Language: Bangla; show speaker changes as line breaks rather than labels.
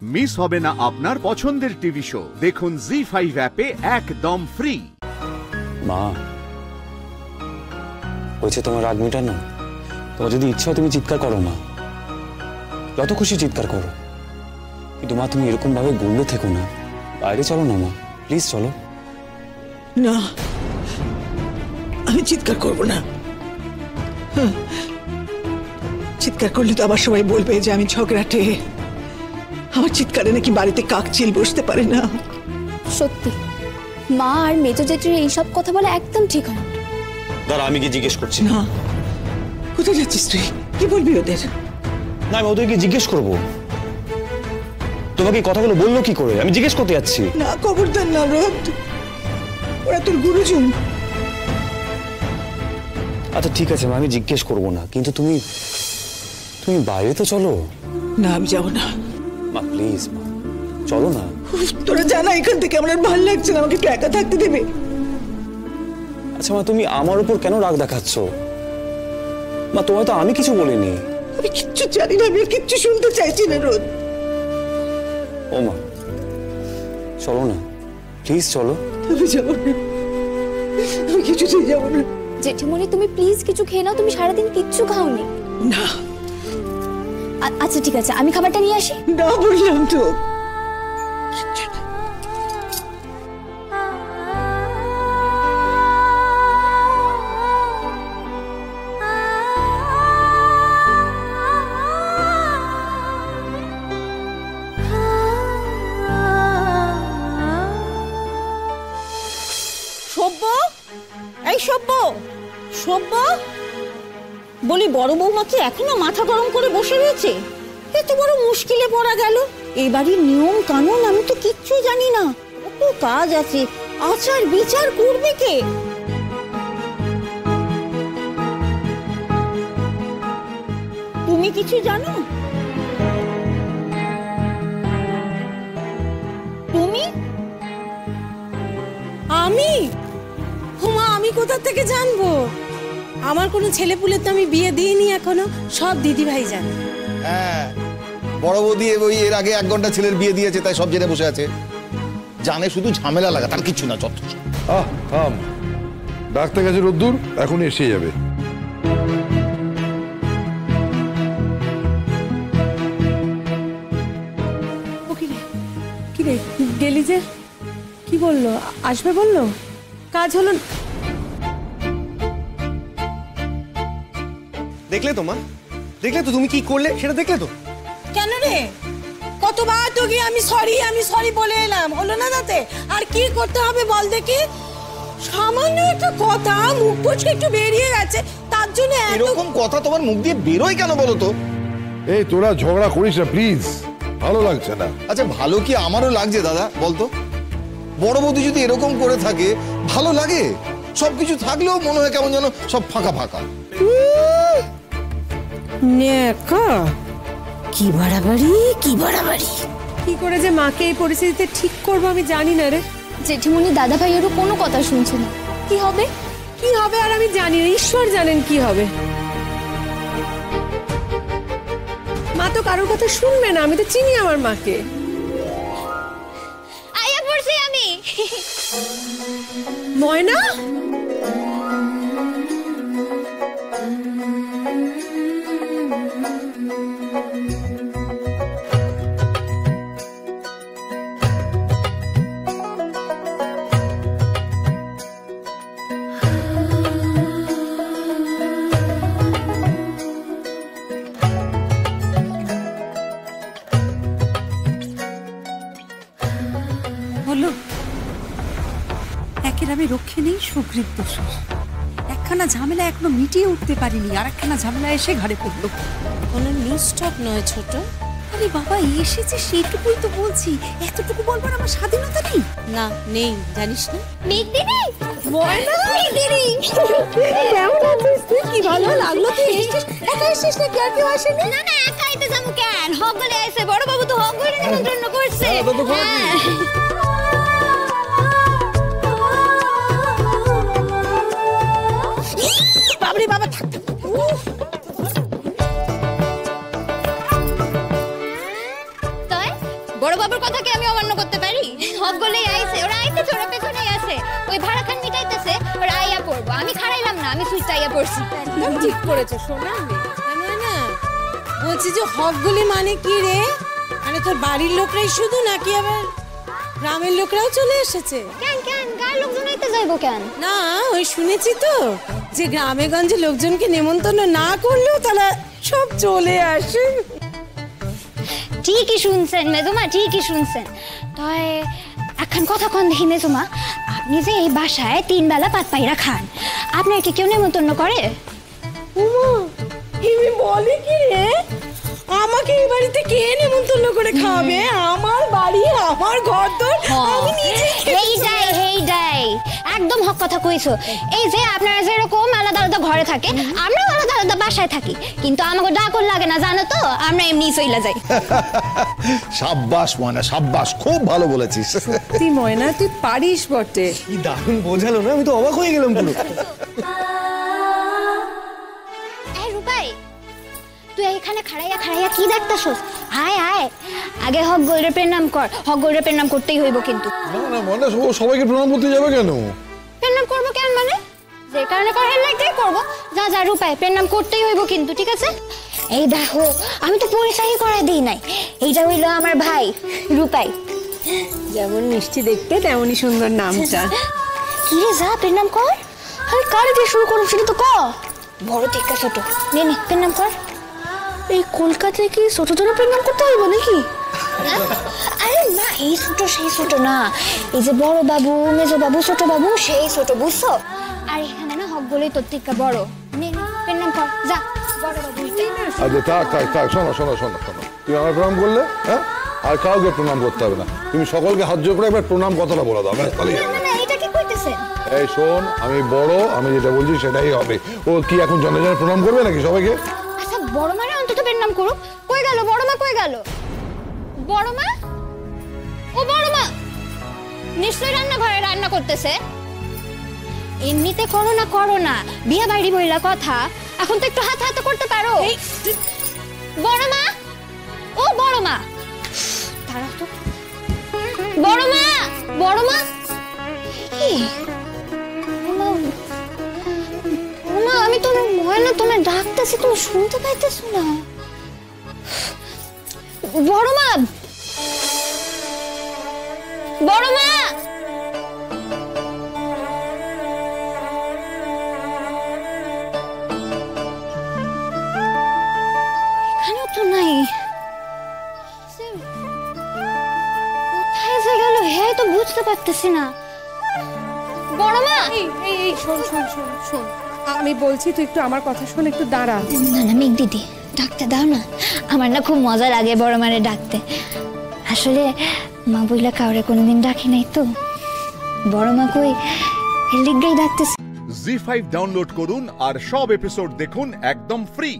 মিস হবে না আপনার পছন্দের টিভি শো। দেখুন জি5 অ্যাপে একদম ফ্রি।
মা, হয়েছে তোমার রাগ মেটানো? তোমার যদি ইচ্ছা হয় তুমি চিৎকার করো মা, যত খুশি চিৎকার করো, কিন্তু মা তুমি এরকম ভাবে গুনলে থেকো না। বাইরে চলো না মা, প্লিজ চলো।
না, আমি চিৎকার করব না। চিৎকার করলে তো আবার সবাই বলবে যে আমি ঝগড়াটে। আমার চিৎকারে নাকি বাড়িতে কাকচিল বসতে পারে না।
সত্যি মা আর মেজো জেঠির এইসব কথা বলা একদম ঠিক হয় না।
দাঁড়া, আমি কি জিজ্ঞেস করছি?
না, কোথায় যাচ্ছিস তুই? কি বলবি ওদের?
না, আমি ওদেরকে জিজ্ঞেস করবো। তোমাকে এই কথাগুলো বললো কি করে? আমি জিজ্ঞেস করতে যাচ্ছি।
না, খবরদার না রোদ, ওরা তোর গুরুজন।
আচ্ছা ঠিক আছে মা, আমি জিজ্ঞেস করবো না, কিন্তু তুমি তুমি বাইরে তো চলো।
না, আমি যাবো না।
মা প্লিজ মা, চলো না।
তোরা জানা এখান থেকে আমার ভালো লাগছে না, আমাকে একটু একা থাকতে দেবে?
আচ্ছা মা, তুমি আমার উপর কেন রাগ দেখাচ্ছ? মা তোমায় তো আমি কিছু বলিনি।
আমি কিচ্ছু জানি না, আমি কিচ্ছু শুনতে চাইছি না রোদ।
ও মা, চলো না প্লিজ, চলো।
আমি যাবো না, আমি কিছুতেই যাবো না।
জেঠিমণি তুমি প্লিজ কিছু খেয়ে নাও, তুমি সারাদিন কিচ্ছু খাওনি।
না।
আচ্ছা ঠিক আছে, আমি খাবারটা নিয়ে আসি।
না বললাম তো।
সভ্য, এই সভ্য, সভ্য বলি, বড় বৌমা কি এখনো মাথা গরম করে বসে রয়েছে? এত বড় মুশকিলে পড়া গেল। এই বাড়ির নিয়ম কানুন আমি তো কিচ্ছু জানি না। কত কাজ আছে, আচার বিচার করবে কে? তুমি কিছু জানো? তুমি?
আমি? হুমা, আমি কোথা থেকে জানবো? আমার কোনো ছেলেপুলে তো আমি বিয়ে দিইনি এখনো, সব দিদি ভাই জানে।
হ্যাঁ, বড় বৌদি ওই এর আগে 1 ঘন্টা ছেলের বিয়ে দিয়েছে, তাই সব জেনে বসে আছে। জানে শুধু ঝামেলা লাগা, তার কিছু না। চত্ব
থাম, ডাক্তার কাছে রোদ্দুর এখন এসে যাবে।
কি রে গেলি যে? কি বললো? আসবে বললো? কাজ হলো?
দেখলে তো মা, দেখলে তো তুমি কি করলে, সেটা দেখলে তো।
কেন রে? কতবার তো গিয়ে আমি সরি বলে এলাম, হলো না তাতে? আর কি করতে হবে বল দেখি? সামান্য একটা কথা মুখ পুচকে একটু বেরিয়ে গেছে, তার জন্য
এরকম কথা তোমার মুখ দিয়ে বেরোয় কেন বলো তো?
এই তোরা ঝগড়া করিস না প্লিজ, ভালো লাগছে না।
আচ্ছা ভালো কি আমারও লাগছে দাদা, বলতো? বড় বৌদি যদি এরকম করে থাকে ভালো লাগে? সবকিছু থাকলেও মনে হয় কেমন যেন সব ফাঁকা ফাঁকা।
কি বাড়াবাড়ি, কি বাড়াবাড়ি! কি করে যে মাকে এই পরিস্থিতিতে ঠিক করবো আমি জানি না রে।
জেঠিমণি দাদা ভাই ওরও কোনো কথা শুনছে না। কি হবে?
কি হবে আর আমি জানি না, ঈশ্বর জানেন কি হবে। মা তো কারোর কথা শুনবে না, আমি তো চিনি আমার মাকে।
আয়া পড়ছি আমি।
ময়না,
বলো, একের আমি রক্ষে নেই, সুগ্রীব দোষর। একখানা ঝামেলা এখনো মিটিয়ে উঠতে পারিনি, আর একখানা ঝামেলা এসে ঘাড়ে পড়লো।
কোনো নিস্টক নয় ছোট।
আরে বাবা, এসেছে সেইটুকুই তো বলছি, এতটুকু বলবার আমার স্বাধীনতা নেই?
না, নেই, জানিস না?
মেঘ দিদি,
ময়না দিদি, কেমন আছিস তুই? কি ভালো লাগলো তুই এসেছিস। একা এসেছিস না? কেউ আসেনি?
না না, একাই তো যাবো কেন? হক গলে আইছে, বড় বাবু তো হক গলে নিমন্ত্রণ করছে।
বাবরে বাবা, থাক।
তাই বড় বাবুর কথা কি আমি অমান্য করতে পারি? হক গলেই আইছে, ওরা আইতেছে, ওরা পেছনেই আছে, ওই ভাড়া খান মিটাইতেছে, ওরা আইয়া পড়বো। আমি খাড়াইলাম না, আমি সুইচ আইয়া পড়ছি।
একদম ঠিক করেছো সোনা। না বলছি যে হকগুলি মানে কি রে? মানে তোর বাড়ির লোকরাই শুধু নাকি আবার গ্রামের লোকরাও চলে এসেছে?
কেন কেন গায়ের লোকজন আইতে যাইবো কেন?
না ওই শুনেছি তো যে গ্রামে গঞ্জে লোকজনকে নেমন্তন্ন না করলেও তারা সব চলে আসে।
ঠিকই শুনছেন মেজমা, ঠিকই শুনছেন। তাই এখন কথা কন দেখি মেজমা, আপনি যে এই বাসায় 3 বেলা পাত পাইরা খান, আপনার কি কেউ নেমন্তন্ন করে?
ওমা হিমি বলে কি রে? আমাকে এই বাড়িতে কে নেমন্তন্ন করে খাবে? আমার বাড়ি, আমার ঘর তো আমি নিজে
এইটাই একদম হক কথা কইছো। এই যে আপনারা যেরকম আলাদা আলাদা ঘরে থাকে, আমরাও আলাদা আলাদা বাসায় থাকি, কিন্তু আমাকে ডাকর লাগে না জানো তো, আমরা এমনি চইলা যাই।
সাব্বাস ময়না, সাব্বাস, খুব ভালো বলেছিস।
তুই ময়না, তুই পারিস বটে।
কি দারুণ বোঝালো না, আমি তো অবাক হয়ে গেলাম পুরো।
এই রূপাই, তুই এখানে খাড়াইয়া খাড়াইয়া কি দেখতাছস? আয় আয়, আগে হক গোল্ডের প্রণাম কর। হক গোল্ডের প্রণাম করতেই হইব কিন্তু।
না না ময়না, ও সবাইকে প্রণাম করতে যাবে কেন?
প্রণাম করবো কেন মানে? যে কারণে করার লাগতেই করবো। যা যা রূপাই, প্রণাম করতেই হইব কিন্তু, ঠিক আছে? এই দেখো, আমি তো পরিচয়ই করাই দিই নাই। এইটা হইলো আমার ভাই রূপাই।
যেমন মিষ্টি দেখতে তেমনই সুন্দর নামটা।
কি রে, যা প্রণাম কর। আমি কারে দিয়ে শুরু করব সেটা তো ক। বড় থেকে ছোট, নে নে প্রণাম কর। এই কলকাতায় কি ছোট ছোট প্রণাম করতে হইব নাকি? আরে না, এই ছোট সেই ছোট না, এই যে বড় বাবু, মেজো বাবু, ছোট বাবু সেই ছোট, বুঝছো? আর এখানে না হক বলেই তোর থেকে বড়। নে নে প্রণাম কর, যা বড় বাবু।
আচ্ছা থাক থাক থাক, শোনো শোনো শোনো শোনো, তুমি আমার প্রণাম করলে, হ্যাঁ, আর কাউকে প্রণাম করতে হবে না। তুমি সকলকে হাত জোড় করে একবার প্রণাম কথাটা বলে দাও।
না না, এটা কি কইতেছেন?
এই শোন, আমি বড়, আমি যেটা বলছি সেটাই হবে। ও কি এখন জনে জনে প্রণাম করবে নাকি সবাইকে?
আচ্ছা বড় মানে অন্তত প্রণাম করুক। কই গেল বড় মা, কই গেল বড় মা? ও বড় মা নিশ্চয়ই রান্নাঘরে রান্না করতেছে। এমনিতে করো না, বিয়ে বাড়ি বইলা কথা, এখন তো একটু হাত হাতে করতে পারো। বড় মা, ও বড় মা, তারা তো বড় মা, বড় মা, কি মা, আমি তো ময়না তোমার ডাকতেছি, তুমি শুনতে পাইতেছো না? বড় মা, বড় মা, এখানেও তো নাই। কোথায় যে গেল হে তো বুঝতে পারতেছি না। বড় মা,
এই শোন শোন শোন শোন, আমি বলছি তুই একটু আমার কথা শোন, একটু দাঁড়া।
না না মেঘ দিদি, ডাকতে দাও না, আমার না খুব মজা লাগে বড় মারে ডাকতে। আসলে মা বইলা কাউরে কোনোদিন ডাকি নাই তো, বড় মা কই এর লিগেই ডাকতেছে।
জি5 ডাউনলোড করুন আর সব এপিসোড দেখুন একদম ফ্রি।